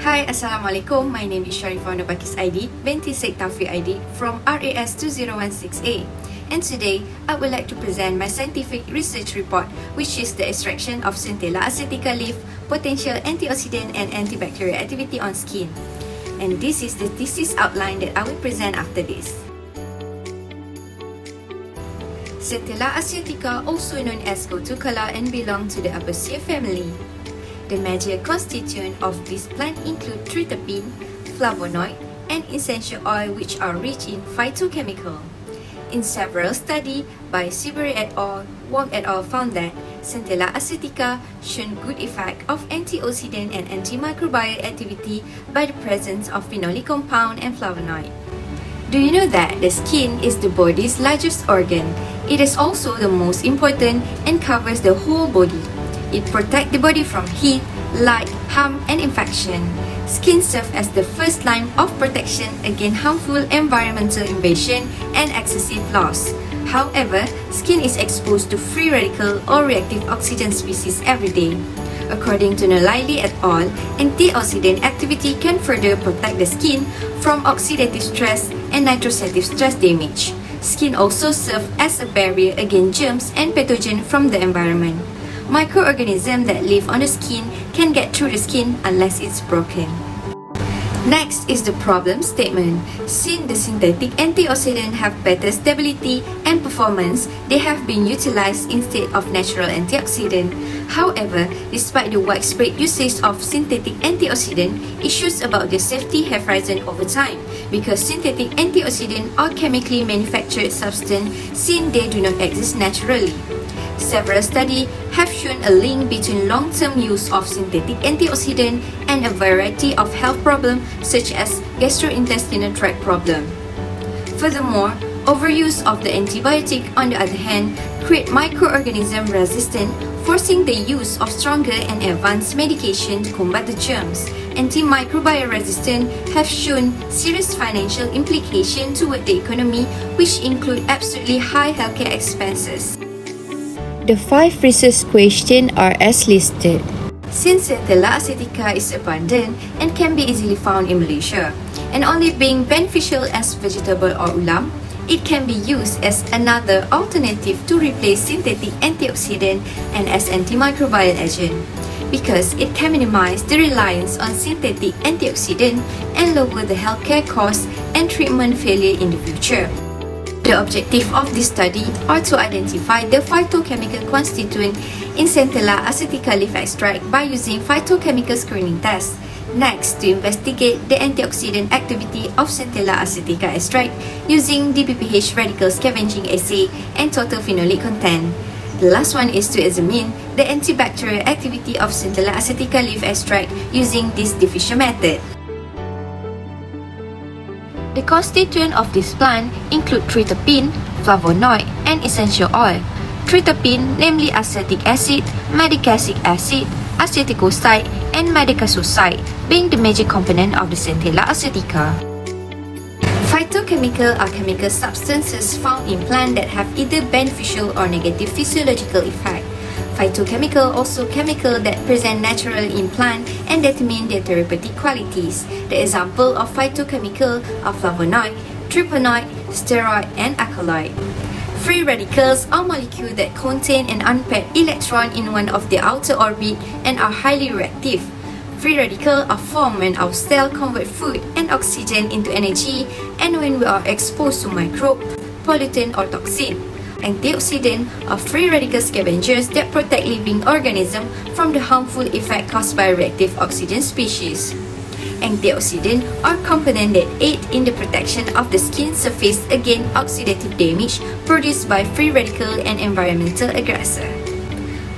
Hi, Assalamualaikum. My name is Nurbalqis Idid, Binti Syed Taufik Idid from RAS 2016A. And today, I would like to present my scientific research report, which is the extraction of Synthetica acetica leaf, potential antioxidant and antibacterial activity on skin. And this is the thesis outline that I will present after this. Synthetica acetica, also known as Gotucala, and belong to the Apiaceae family. The major constituents of this plant include tritopene, flavonoid, and essential oil, which are rich in phytochemical. In several studies by Syed et al., Wong et al. Found that Synthetica acetica shown good effect of antioxidant and antimicrobial activity by the presence of phenolic compound and flavonoid. Do you know that the skin is the body's largest organ? It is also the most important and covers the whole body. It protects the body from heat, light, harm, and infection. Skin serves as the first line of protection against harmful environmental invasion and excessive loss. However, skin is exposed to free radical or reactive oxygen species every day. According to Nurbalqis et al., antioxidant activity can further protect the skin from oxidative stress and nitrosative stress damage. Skin also serves as a barrier against germs and pathogens from the environment. Microorganisms that live on the skin can get through the skin unless it's broken. Next is the problem statement. Since the synthetic antioxidants have better stability and performance, they have been utilized instead of natural antioxidants. However, despite the widespread usage of synthetic antioxidants, issues about their safety have risen over time because synthetic antioxidants are chemically manufactured substances since they do not exist naturally. Several studies have shown a link between long-term use of synthetic antioxidants and a variety of health problems such as gastrointestinal tract problems. Furthermore, overuse of the antibiotic, on the other hand, create microorganism resistance, forcing the use of stronger and advanced medication to combat the germs. Antimicrobial resistance have shown serious financial implications toward the economy, which include absolutely high healthcare expenses. The 5 research questions are as listed. Since Synthetica acetica is abundant and can be easily found in Malaysia, and only being beneficial as vegetable or ulam, it can be used as another alternative to replace synthetic antioxidant and as antimicrobial agent, because it can minimize the reliance on synthetic antioxidant and lower the healthcare costs and treatment failure in the future. The objective of this study are to identify the phytochemical constituent in Synthetica acetica leaf extract by using phytochemical screening tests. Next, to investigate the antioxidant activity of Synthetica acetica extract using DPPH radical scavenging assay and total phenolic content. The last one is to examine the antibacterial activity of Synthetica acetica leaf extract using this diffusion method. The constituents of this plant include tritopene, flavonoid, and essential oil. Tritopene, namely acetic acid, medicacic acid, acetylcholine, and medicasulcite, being the major component of the Synthetica acetica. Phytochemical are chemical substances found in plants that have either beneficial or negative physiological effect. Phytochemical also chemicals that present naturally in plant and determine their therapeutic qualities. The example of phytochemical are flavonoid, terpenoid, steroid, and alkaloid. Free radicals are molecules that contain an unpaired electron in one of their outer orbit and are highly reactive. Free radicals are formed when our cells convert food and oxygen into energy and when we are exposed to microbes, pollutants, or toxins. Antioxidants are free radical scavengers that protect living organisms from the harmful effect caused by reactive oxygen species. Antioxidants are components that aid in the protection of the skin surface against oxidative damage produced by free radical and environmental aggressors.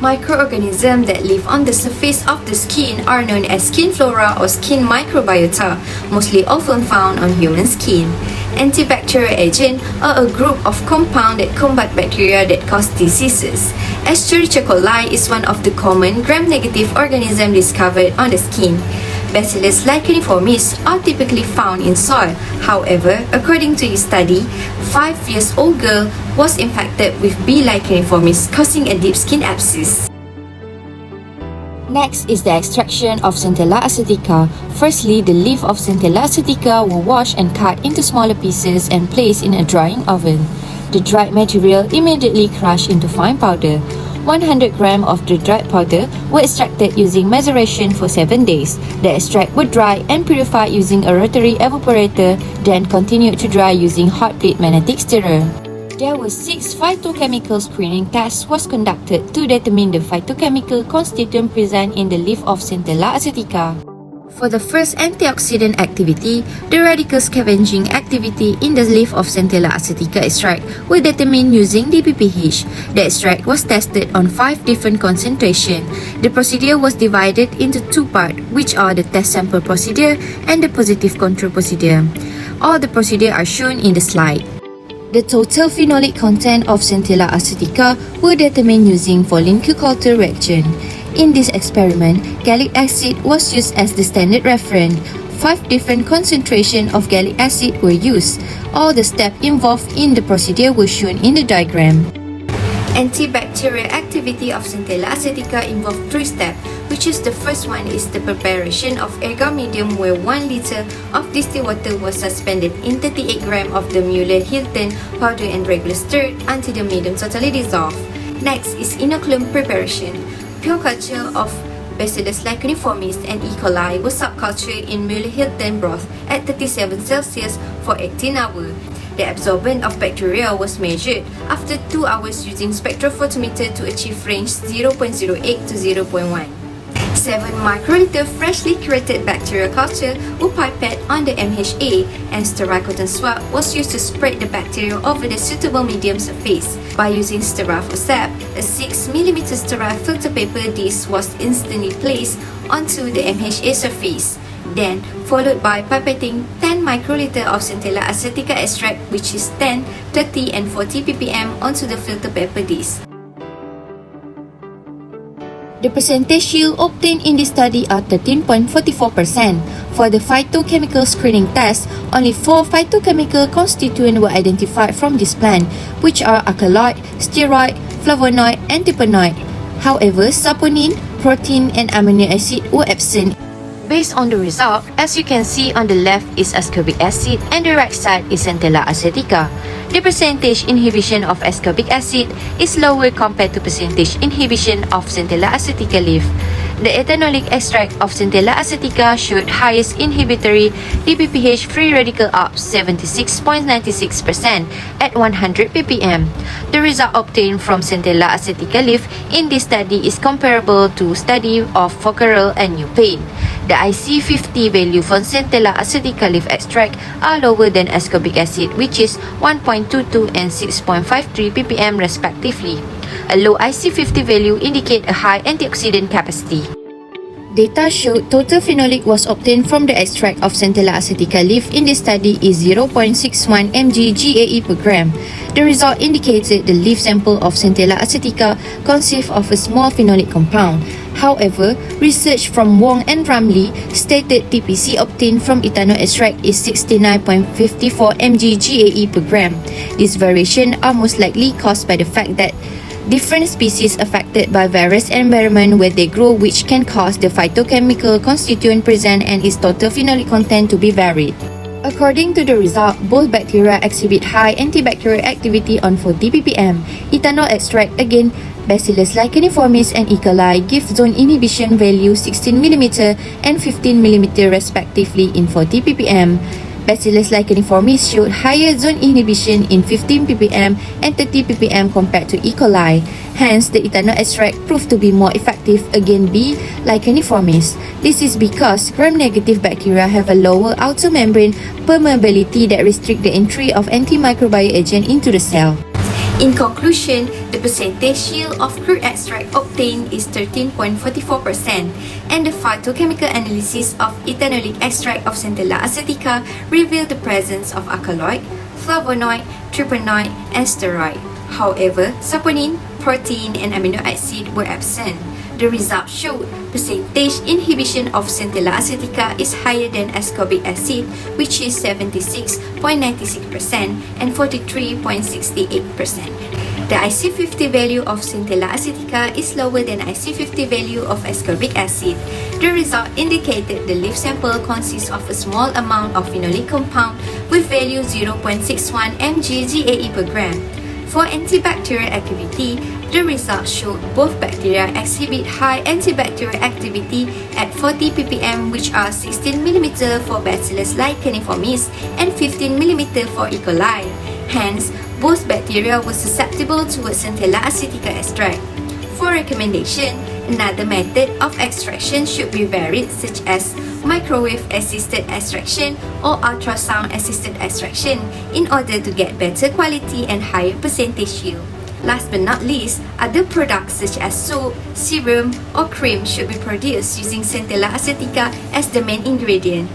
Microorganisms that live on the surface of the skin are known as skin flora or skin microbiota, mostly often found on human skin. Antibacterial agents are a group of compounds that combat bacteria that cause diseases. Escherichia coli is one of the common gram-negative organisms discovered on the skin. Bacillus licheniformis are typically found in soil. However, according to his study, 5-year-old girl was infected with B. licheniformis, causing a deep skin abscess. Next is the extraction of Centella acetica. Firstly, the leaf of Centella acetica were washed and cut into smaller pieces and placed in a drying oven. The dried material immediately crushed into fine powder. 100 grams of the dried powder were extracted using maceration for 7 days. The extract were dried and purified using a rotary evaporator, then continued to dry using hot plate magnetic stirrer. There were 6 phytochemical screening tests was conducted to determine the phytochemical constituent present in the leaf of Centella acetica. For the first antioxidant activity, the radical scavenging activity in the leaf of Centella acetica extract were determined using DPPH. The extract was tested on 5 different concentrations. The procedure was divided into 2 parts, which are the test sample procedure and the positive control procedure. All the procedures are shown in the slide. The total phenolic content of Centella acetica were determined using Volin-Q culture reaction. In this experiment, gallic acid was used as the standard reference. 5 different concentrations of gallic acid were used. All the steps involved in the procedure were shown in the diagram. Antibacterial activity of Centella acetica involved 3 steps, which is the first one is the preparation of agar medium where 1 liter of distilled water was suspended in 38 grams of the Mueller-Hilton powder and regularly stirred until the medium totally dissolved. Next is inoculum preparation. Pure culture of Bacillus licheniformis and E. coli was subcultured in Mueller-Hilton broth at 37 Celsius for 18 hours. The absorbance of bacteria was measured after 2 hours using spectrophotometer to achieve range 0.08 to 0.1. 7 microliter freshly curated bacterial culture were pipetted on the MHA, and sterile cotton swab was used to spread the bacteria over the suitable medium surface. By using sterile forceps, a 6mm sterile filter paper disc was instantly placed onto the MHA surface. Then, followed by pipetting 10 microliter of Centella acetica extract, which is 10, 30 and 40 ppm onto the filter paper disc. The percentage yield obtained in this study are 13.44%. For the phytochemical screening test, only 4 phytochemical constituents were identified from this plant, which are alkaloid, steroid, flavonoid, and terpenoid. However, saponin, protein, and amino acid were absent. Based on the result, as you can see on the left is ascorbic acid and the right side is Centella acetica. The percentage inhibition of ascorbic acid is lower compared to percentage inhibition of Centella acetica leaf. The ethanolic extract of Centella acetica showed highest inhibitory DPPH free radical up 76.96% at 100 ppm. The result obtained from Centella acetica leaf in this study is comparable to study of Fockerel and New Pain. The IC50 value for Centella acetica leaf extract are lower than ascorbic acid, which is 1.22 and 6.53 ppm respectively. A low IC50 value indicate a high antioxidant capacity. Data showed total phenolic was obtained from the extract of Centella acetica leaf in this study is 0.61 mg GAE per gram. The result indicated the leaf sample of Centella acetica consists of a small phenolic compound. However, research from Wong and Ramlee stated TPC obtained from ethanol extract is 69.54 mg GAE per gram. These variations are most likely caused by the fact that different species affected by various environment where they grow, which can cause the phytochemical constituent present and its total phenolic content to be varied. According to the result, both bacteria exhibit high antibacterial activity on 40 ppm. Ethanol extract again, Bacillus licheniformis and E. coli give zone inhibition value 16mm and 15mm respectively in 40 ppm. Bacillus licheniformis showed higher zone inhibition in 15 ppm and 30 ppm compared to E. coli. Hence, the ethanol extract proved to be more effective against B. licheniformis. This is because gram-negative bacteria have a lower outer membrane permeability that restrict the entry of antimicrobial agent into the cell. In conclusion, the percentage yield of crude extract obtained is 13.44%, and the phytochemical analysis of ethanolic extract of Centella acetica revealed the presence of alkaloid, flavonoid, terpenoid, and steroid. However, saponin, protein, and amino acid were absent. The result showed percentage inhibition of Centella acetica is higher than ascorbic acid, which is 76.96% and 43.68%. The IC50 value of Centella acetica is lower than IC50 value of ascorbic acid. The result indicated the leaf sample consists of a small amount of phenolic compound with value 0.61 mg/GAE per gram. For antibacterial activity, the results showed both bacteria exhibit high antibacterial activity at 40 ppm, which are 16 mm for Bacillus licheniformis and 15 mm for E. coli. Hence, both bacteria were susceptible towards Centella acetica extract. For recommendation, another method of extraction should be varied, such as microwave-assisted extraction or ultrasound-assisted extraction in order to get better quality and higher percentage yield. Last but not least, other products such as soap, serum, or cream should be produced using Centella acetica as the main ingredient.